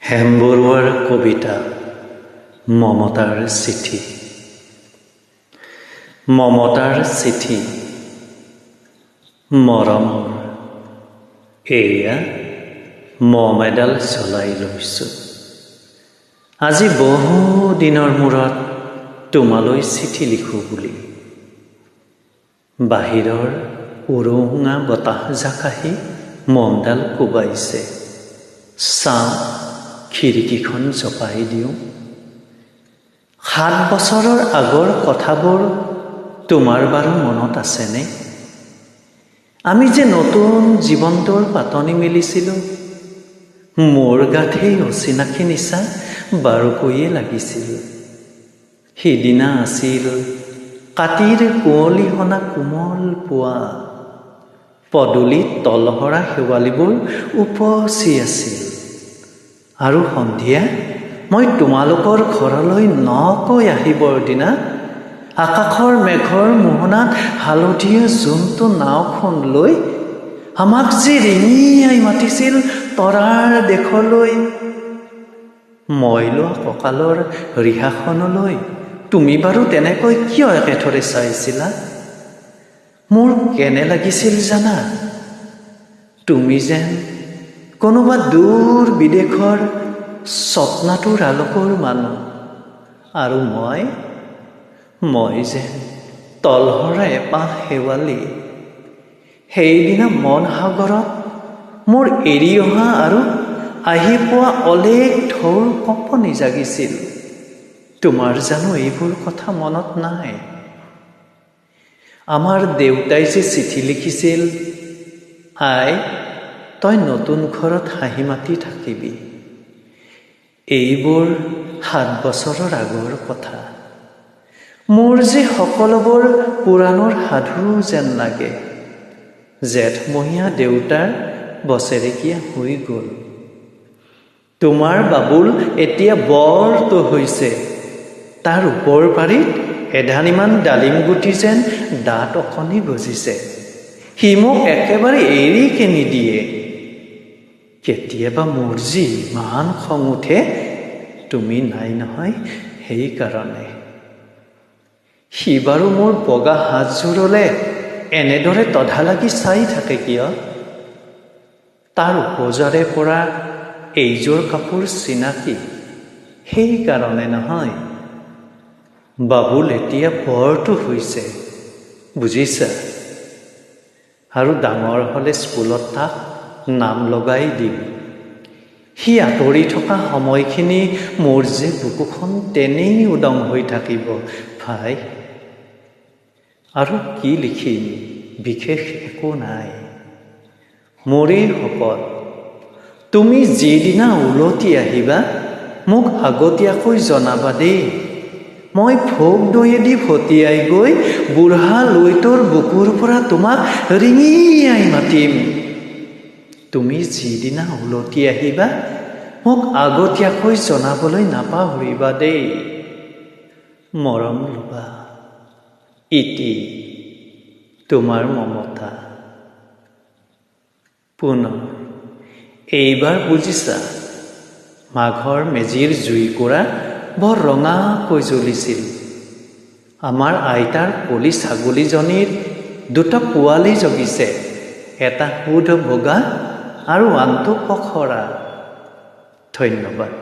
হেম বৰুৱাৰ কবিতা মমতাৰ চিঠি। মমতাৰ চিঠি। মৰমৰ এয়া মম এডাল জ্বলাই লৈছোঁ। আজি বহু দিনৰ মূৰত তোমালৈ চিঠি লিখোঁ বুলি। বাহিৰৰ উৰুঙা বতাহজাক আহি মমডাল কোবাইছে। চাওঁ, খিৰিকীখন জপাই দিওঁ। 7 বছৰৰ আগৰ কথাবোৰ তোমাৰ বাৰু মনত আছেনে? আমি যে নতুন জীৱনটোৰ পাতনি মেলিছিলোঁ। মোৰ গাত সেই অচিনাকি নিচা বাৰুকৈয়ে লাগিছিল। সিদিনা আছিল কাতিৰ কুঁৱলীহনা কোমল পুৱা। পদূলিত তলসৰা শেৱালিবোৰ উপচি আছিল। আৰু সন্ধিয়া মই তোমালোকৰ ঘৰলৈ নকৈ আহিবৰ দিনা আকাশৰ মেঘৰ মোহনাত হালধীয়া জোনটো নাওখন লৈ আমাক যে ৰিঙিয়াই মাতিছিল তৰাৰ দেশলৈ। মই লোৱা কঁকালৰ ৰিহাখনলৈ তুমি বাৰু তেনেকৈ কিয় একেথৰে চাইছিলা? মোৰ কেনে লাগিছিল জানা? তুমি যেন কোনোবা দূৰ বিদেশৰ স্বপ্নাতুৰ আলোকৰ মানুহ, আৰু মই যেন তলসৰা এপাহ শেৱালি। সেইদিনা মন সাগৰত মোৰ এৰি অহা আৰু আহি পোৱা অলেখ ঢৌৰ কঁপনি জাগিছিল। তোমাৰ জানো এইবোৰ কথা মনত নাই? আমাৰ দেউতাই যে চিঠি লিখিছিল, আই তই নতুন ঘৰত হাঁহি মাতি থাকিবি। এইবোৰ 7 বছৰৰ আগৰ কথা। মোৰ যে সকলোবোৰ পুৰাণৰ সাধু যেন লাগে। জেঠমহীয়া দেউতাৰ বছেৰেকীয়া হৈ গ'ল। তোমাৰ বাবুল এতিয়া বৰটো হৈছে। তাৰ ওপৰ পাৰিত এধানিমান ডালিম গুটি যেন দাঁত অকণি গজিছে। সি মোক একেবাৰে এৰিকে নিদিয়ে। কেতিয়াবা মোৰ যি ইমান খং উঠে, তুমি নাই নহয় সেইকাৰণে। সি বাৰু মোৰ বগা হাতযোৰলে এনেদৰে তধা লাগি চাই থাকে কিয়? তাৰ উপজাৰে পৰা এইযোৰ কাপোৰ চিনাকি, সেইকাৰণে নহয়। বাবুল এতিয়া বৰটো হৈছে, বুজিছা? আৰু ডাঙৰ হ'লে স্কুলত তাক নাম লগাই দিম। সি আঁতৰি থকা সময়খিনি মোৰ যে বুকুখন তেনেই উদং হৈ থাকিব ভাই। আৰু কি লিখিম, বিশেষ একো নাই। মোৰেই শপত, তুমি যিদিনা উলটি আহিবা মোক আগতীয়াকৈ জনাবা দেই। মই ভোগ দৈয়েদি ভটিয়াই গৈ বুঢ়া লুইতৰ বুকুৰ পৰা তোমাক ৰিঙিয়াই মাতিম। তুমি যিদিনা উলটি আহিবা মোক আগতীয়াকৈ জনাবলৈ নাপাহৰিবা দেই। মৰম লোবা। ইতি তোমাৰ মমতা। পুনৰ এইবাৰ বুজিছা, মাঘৰ মেজিৰ জুইকুৰা বৰ ৰঙাকৈ জ্বলিছিল। আমাৰ আইতাৰ কলি ছাগলীজনীৰ 2টা পোৱালি জগিছে। এটা শুদ্ধ বগা আৰু আনটো পখৰা। ধন্যবাদ।